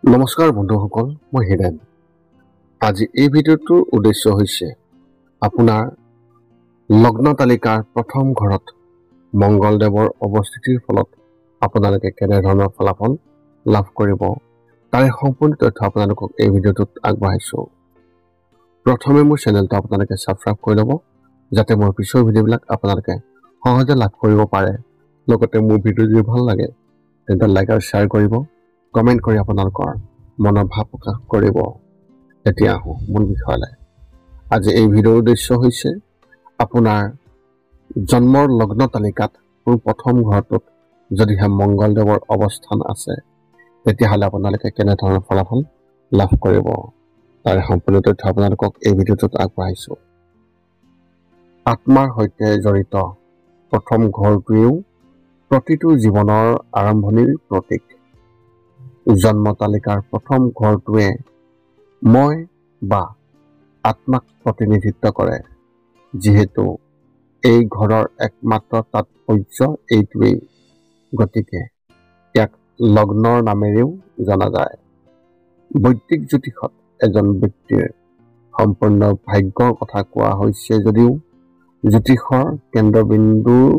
নমস্কাৰ বন্ধুসকল, মই হিৰেন। আজি এই ভিডিঅ'টোৰ উদ্দেশ্য হৈছে আপোনাৰ লগ্ন তালিকাৰ প্ৰথম ঘৰত মংগলদেৱৰ অৱস্থিতিৰ ফলত আপোনালোকে কেনেধৰণৰ ফলাফল লাভ কৰিব তাৰে সম্পূৰ্ণ তথ্য আপোনালোকক এই ভিডিঅ'টোত আগবঢ়াইছোঁ। প্ৰথমে মোৰ চেনেলটো আপোনালোকে ছাবস্ক্ৰাইব কৰি ল'ব, যাতে মোৰ পিছৰ ভিডিঅ'বিলাক আপোনালোকে সহজে লাভ কৰিব পাৰে। লগতে মোৰ ভিডিঅ' যদি ভাল লাগে তেন্তে লাইক আৰু শ্বেয়াৰ কৰিব, কমেণ্ট কৰি আপোনালোকৰ মনৰ ভাৱ প্ৰকাশ কৰিব। এতিয়া আহোঁ মূল বিষয়লৈ। আজি এই ভিডিঅ'ৰ উদ্দেশ্য হৈছে আপোনাৰ জন্মৰ লগ্ন তালিকাত প্ৰথম ঘৰটোত যদিহে মংগলদেৱৰ অৱস্থান আছে তেতিয়াহ'লে আপোনালোকে কেনেধৰণৰ ফলাফল লাভ কৰিব তাৰে সম্পূৰ্ণ তথ্য আপোনালোকক এই ভিডিঅ'টোত আগবঢ়াইছোঁ। আত্মাৰ সৈতে জড়িত প্ৰথম ঘৰটোৱেও প্ৰতিটো জীৱনৰ আৰম্ভণিৰ প্ৰতীক। জন্ম তালিকাৰ প্ৰথম ঘৰটোৱে মই বা আত্মাক প্ৰতিনিধিত্ব কৰে, যিহেতু এই ঘৰৰ একমাত্ৰ তাৎপৰ্য এইটোৱেই, গতিকে ইয়াক লগ্নৰ নামেৰেও জনা যায়। বৈদিক জ্যোতিষত এজন ব্যক্তিৰ সম্পূৰ্ণ ভাগ্যৰ কথা কোৱা হৈছে যদিও জ্যোতিষৰ কেন্দ্ৰবিন্দুৰ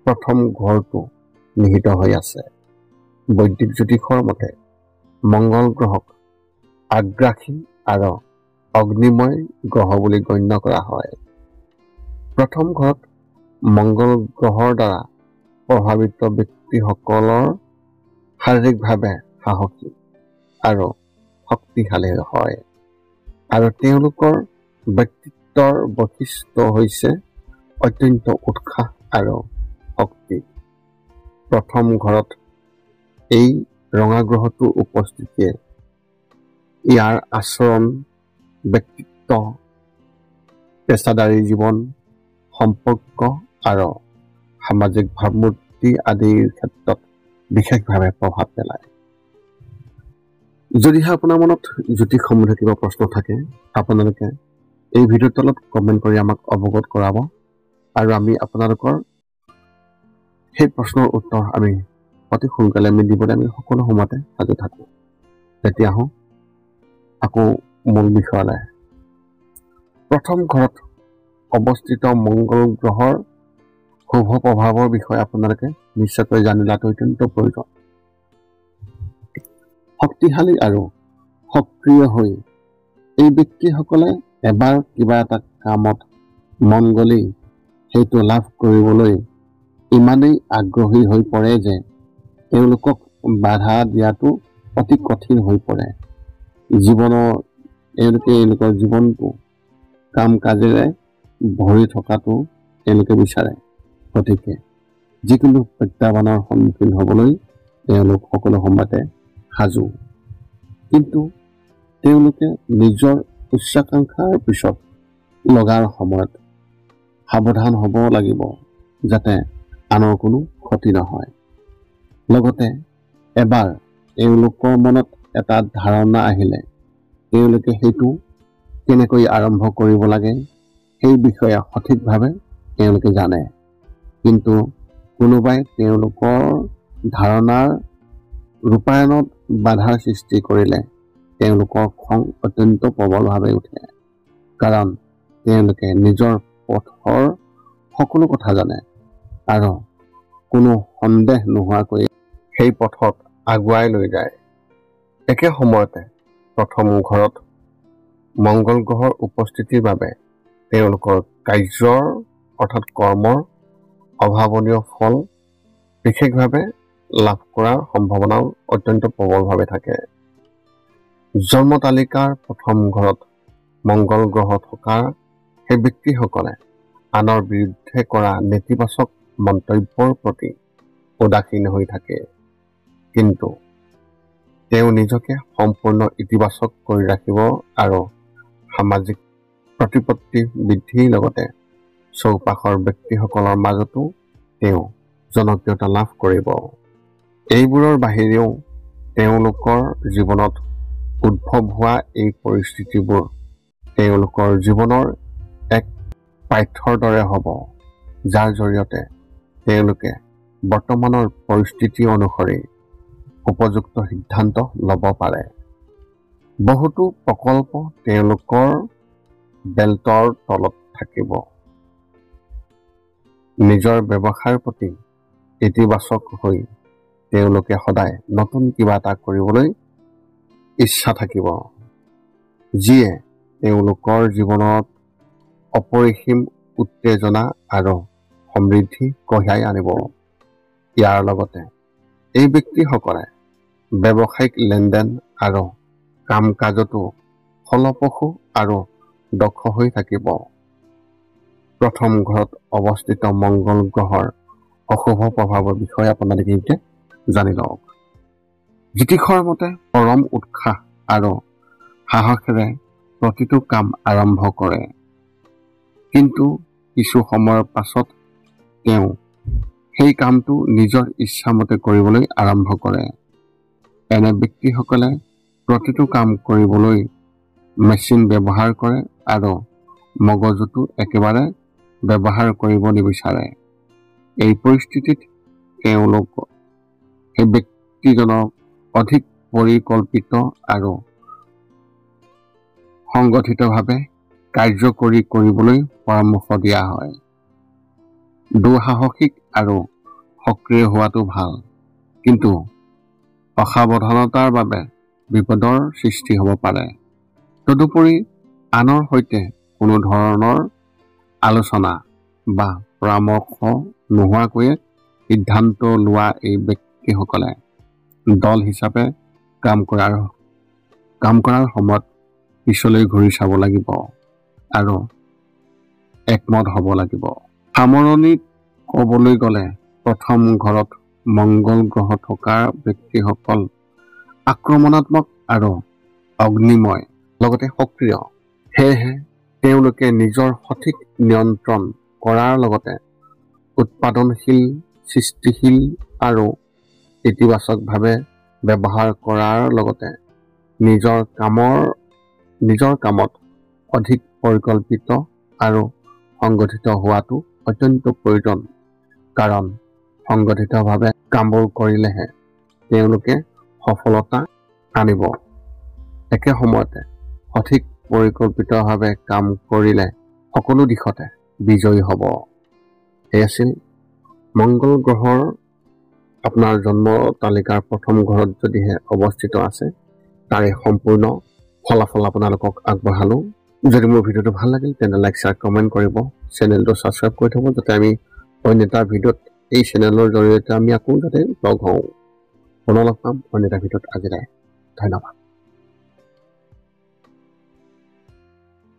প্ৰথম ঘৰটো নিহিত হৈ আছে। বৈদিক জ্যোতিষৰ মতে মংগল গ্ৰহক আগ্ৰাসী আৰু অগ্নিময় গ্ৰহ বুলি গণ্য কৰা হয়। প্ৰথম ঘৰত মংগল গ্ৰহৰ দ্বাৰা প্ৰভাৱিত ব্যক্তিসকলৰ শাৰীৰিকভাৱে সাহসী আৰু শক্তিশালী হয়, আৰু তেওঁলোকৰ ব্যক্তিত্বৰ বৈশিষ্ট্য হৈছে অত্যন্ত উৎসাহ আৰু শক্তি। প্ৰথম ঘৰত এই ৰঙা গ্ৰহটোৰ উপস্থিতিয়ে ইয়াৰ আচৰণ, ব্যক্তিত্ব, পেছাদাৰী জীৱন, সম্পৰ্ক আৰু সামাজিক ভাৱমূৰ্তি আদিৰ ক্ষেত্ৰত বিশেষভাৱে প্ৰভাৱ পেলায়। যদিহে আপোনাৰ মনত জ্যোতিষ সম্বন্ধে কিবা প্ৰশ্ন থাকে আপোনালোকে এই ভিডিঅ'ৰ তলত কমেণ্ট কৰি আমাক অৱগত কৰাব, আৰু আমি আপোনালোকৰ সেই প্ৰশ্নৰ উত্তৰ আমি অতি সোনকালে দিবলৈ আমি সকলো সময়তে সাজু থাকোঁ। তেতিয়া আহোঁ আকৌ মূল বিষয়লৈ। প্ৰথম ঘৰত অৱস্থিত মংগল গ্ৰহৰ শুভ প্ৰভাৱৰ বিষয়ে আপোনালোকে নিশ্চয়কৈ জানি লোৱাটো অত্যন্ত প্ৰয়োজন। শক্তিশালী আৰু সক্ৰিয় হৈ এই ব্যক্তিসকলে এবাৰ কিবা এটা কামত মন গ'লেই সেইটো লাভ কৰিবলৈ ইমানেই আগ্ৰহী হৈ পৰে যে তেওঁলোকক বাধা দিয়াটো অতি কঠিন হৈ পৰে। এওঁলোকৰ জীৱনটো কাম কাজেৰে ভৰি থকাটো তেওঁলোকে বিচাৰে, গতিকে যিকোনো প্ৰত্যাহ্বানৰ সন্মুখীন হ'বলৈ তেওঁলোক সকলো সময়তে সাজু। কিন্তু তেওঁলোকে নিজৰ উচ্চাকাংক্ষাৰ পিছত লগাৰ সময়ত সাৱধান হ'ব লাগিব যাতে আনৰ কোনো ক্ষতি নহয়। লগতে এবাৰ এওঁলোকৰ মনত এটা ধাৰণা আহিলে তেওঁলোকে সেইটো কেনেকৈ আৰম্ভ কৰিব লাগে সেই বিষয়ে সঠিকভাৱে তেওঁলোকে জানে, কিন্তু কোনোবাই তেওঁলোকৰ ধাৰণাৰ ৰূপায়ণত বাধাৰ সৃষ্টি কৰিলে তেওঁলোকৰ খং অত্যন্ত প্ৰবলভাৱে উঠে, কাৰণ তেওঁলোকে নিজৰ পথৰ সকলো কথা জানে আৰু কোনো সন্দেহ নোহোৱাকৈ সেই পথত আগুৱাই লৈ যায়। একে সময়তে প্ৰথম ঘৰত মংগল গ্ৰহৰ উপস্থিতিৰ বাবে তেওঁলোকৰ কাৰ্যৰ অৰ্থাৎ কৰ্মৰ অভাৱনীয় ফল বিশেষভাৱে লাভ কৰাৰ সম্ভাৱনাও অত্যন্ত প্ৰবলভাৱে থাকে। জন্ম তালিকাৰ প্ৰথম ঘৰত মংগল গ্ৰহ থকা সেই ব্যক্তিসকলে আনৰ বিৰুদ্ধে কৰা নেতিবাচক মন্তব্যৰ প্ৰতি উদাসীন হৈ থাকে, কিন্তু তেওঁ নিজকে সম্পূৰ্ণ ইতিবাচক কৰি ৰাখিব আৰু সামাজিক প্ৰতিপত্তি বৃদ্ধিৰ লগতে চৌপাশৰ ব্যক্তিসকলৰ মাজতো তেওঁ জনপ্ৰিয়তা লাভ কৰিব। এইবোৰৰ বাহিৰেও তেওঁলোকৰ জীৱনত উদ্ভৱ হোৱা এই পৰিস্থিতিবোৰ তেওঁলোকৰ জীৱনৰ এক পাঠ্যৰ দৰে হ'ব, যাৰ জৰিয়তে তেওঁলোকে বৰ্তমানৰ পৰিস্থিতি অনুসৰি উপযুক্ত সিদ্ধান্ত ল'ব পাৰে। বহুতো প্ৰকল্প তেওঁলোকৰ বেল্টৰ তলত থাকিব। নিজৰ ব্যৱসায়ৰ প্ৰতি ইতিবাচক হৈ তেওঁলোকে সদায় নতুন কিবা এটা কৰিবলৈ ইচ্ছা থাকিব, যিয়ে তেওঁলোকৰ জীৱনত অপৰিসীম উত্তেজনা আৰু সমৃদ্ধি কঢ়িয়াই আনিব। ইয়াৰ লগতে এই ব্যক্তিসকলে ব্যৱসায়িক লেনদেন আৰু কাম কাজতো ফলপ্ৰসূ আৰু দক্ষ হৈ থাকিব। প্ৰথম ঘৰত অৱস্থিত মংগল গ্ৰহৰ অশুভ প্ৰভাৱৰ বিষয়ে আপোনালোকে এতিয়া জানি লওক। জ্যোতিষৰ মতে পৰম উৎসাহ আৰু সাহসেৰে প্ৰতিটো কাম আৰম্ভ কৰে, কিন্তু কিছু সময়ৰ পাছত তেওঁ সেই কামটো নিজৰ ইচ্ছামতে কৰিবলৈ আৰম্ভ কৰে। এনে ব্যক্তিসকলে প্ৰতিটো কাম কৰিবলৈ মেচিন ব্যৱহাৰ কৰে আৰু মগজুটো একেবাৰে ব্যৱহাৰ কৰিব নিবিচাৰে। এই পৰিস্থিতিত সেই ব্যক্তিজনক অধিক পৰিকল্পিত আৰু সংগঠিতভাৱে কাৰ্যকৰী কৰিবলৈ পৰামৰ্শ দিয়া হয়। দুঃসাহসিক আৰু সক্ৰিয় হোৱাটো ভাল, কিন্তু অসাৱধানতাৰ বাবে বিপদৰ সৃষ্টি হ'ব পাৰে। তদুপৰি আনৰ সৈতে কোনো ধৰণৰ আলোচনা বা পৰামৰ্শ নোহোৱাকৈয়ে সিদ্ধান্ত লোৱা এই ব্যক্তিসকলে দল হিচাপে কাম কৰাৰ সময়ত পিছলৈ ঘূৰি চাব লাগিব আৰু একমত হ'ব লাগিব। সামৰণিত ক'বলৈ গ'লে প্ৰথম ঘৰত মংগল গ্ৰহ থকা ব্যক্তিসকল আক্ৰমণাত্মক আৰু অগ্নিময়, লগতে সক্ৰিয়। সেয়েহে তেওঁলোকে নিজৰ সঠিক নিয়ন্ত্ৰণ কৰাৰ লগতে উৎপাদনশীল, সৃষ্টিশীল আৰু ইতিবাচকভাৱে ব্যৱহাৰ কৰাৰ লগতে নিজৰ কামত অধিক পৰিকল্পিত আৰু সংগঠিত হোৱাটো অত্যন্ত প্ৰয়োজন, কাৰণ সংগঠিতভাৱে কামবোৰ কৰিলেহে তেওঁলোকে সফলতা আনিব। একে সময়তে সঠিক পৰিকল্পিতভাৱে কাম কৰিলে সকলো দিশতে বিজয়ী হ'ব। এই আছিল মংগল গ্ৰহৰ আপোনাৰ জন্ম তালিকাৰ প্ৰথম ঘৰত যদিহে অৱস্থিত আছে তাৰে সম্পূৰ্ণ ফলাফল আপোনালোকক আগবঢ়ালোঁ। যদি মোৰ ভিডিঅ'টো ভাল লাগিল তেন্তে লাইক, শ্বেয়াৰ, কমেণ্ট কৰিব। চেনেলটো ছাবস্ক্ৰাইব কৰি থ'ব, যাতে আমি অন্য এটা ভিডিঅ'ত এই চেনেলৰ জৰিয়তে আমি আকৌ যাতে লগ হওঁ। পুনৰ লগ পাম অন্য এটা ভিডিঅ'ত। আজিলৈ ধন্যবাদ।